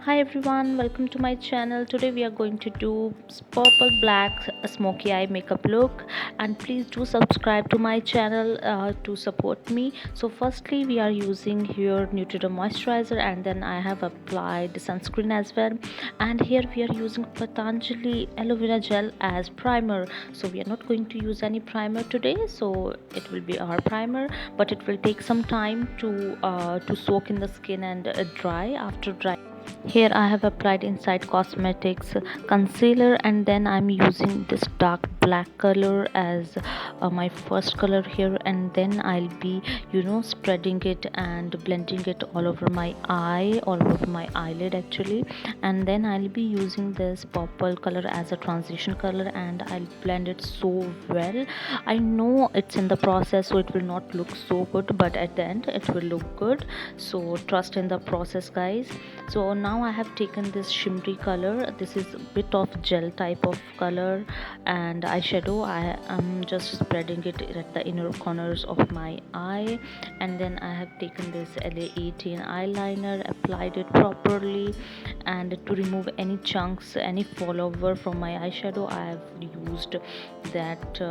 Hi everyone, welcome to my channel. Today we are going to do purple black smoky eye makeup look, and please do subscribe to my channel to support me. So firstly we are using here Nutriderm moisturizer, and then I have applied sunscreen as well, and here we are using Patanjali aloe vera gel as primer. So we are not going to use any primer today, so it will be our primer, but it will take some time to soak in the skin and dry. After dry, here I have applied Inside Cosmetics concealer, and then I'm using this dark black color as my first color here, and then I'll be spreading it and blending it all over my eye, all over my eyelid actually. And then I'll be using this purple color as a transition color, and I'll blend it so well. I know it's in the process, so it will not look so good, but at the end it will look good, so trust in the process, guys. So now I have taken this shimmery color. This is a bit of gel type of color and eyeshadow. I am just spreading it at the inner corners of my eye, and then I have taken this LA18 eyeliner, applied it properly, and to remove any chunks, any fallover from my eyeshadow, I have used that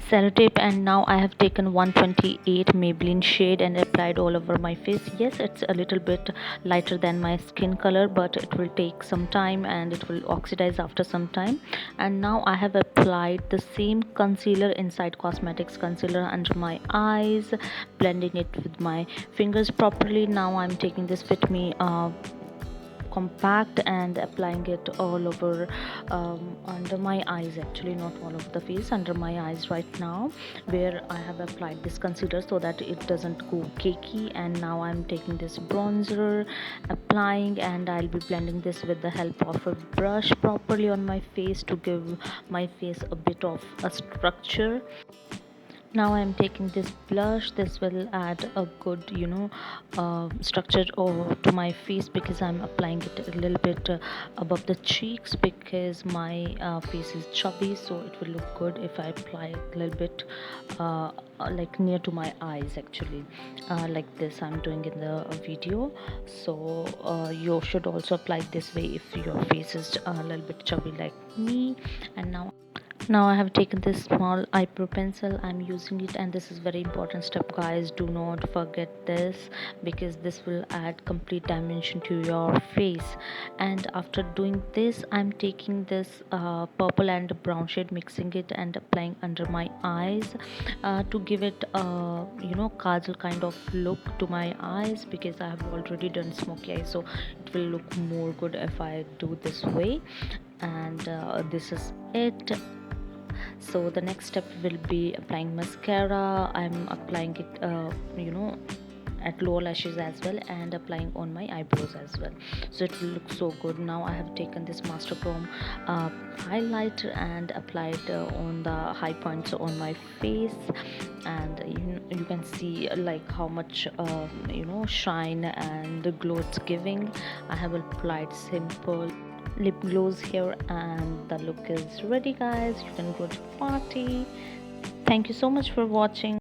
sellotape. And now I have taken 128 Maybelline shade and applied all over my face. Yes, it's a little bit lighter than my skin color, but it will take some time and it will oxidize after some time. And now I have applied the same concealer, Inside Cosmetics concealer, under my eyes, blending it with my fingers properly. Now I'm taking this Fit Me compact and applying it all over under my eyes, actually not all over the face, under my eyes right now, where I have applied this concealer so that it doesn't go cakey. And now I'm taking this bronzer, applying, and I'll be blending this with the help of a brush properly on my face to give my face a bit of a structure. Now I'm taking this blush. This will add a good structure to my face, because I'm applying it a little bit above the cheeks, because my face is chubby, so it will look good if I apply it a little bit like near to my eyes, actually, like this I'm doing in the video. So you should also apply this way if your face is a little bit chubby like me. And now I have taken this small eyebrow pencil. I'm using it, and this is very important step, guys. Do not forget this, because this will add complete dimension to your face. And after doing this, I'm taking this purple and brown shade, mixing it and applying under my eyes to give it a kajal kind of look to my eyes, because I have already done smoky eye, so it will look more good if I do this way. And this is it. So the next step will be applying mascara. I'm applying it at lower lashes as well, and applying on my eyebrows as well, so it will look so good. Now I have taken this master chrome highlighter and applied on the high points on my face, and you can see like how much shine and glow it's giving. I have applied simple lip gloss here, and the look is ready, guys. You can go to party. Thank you so much for watching.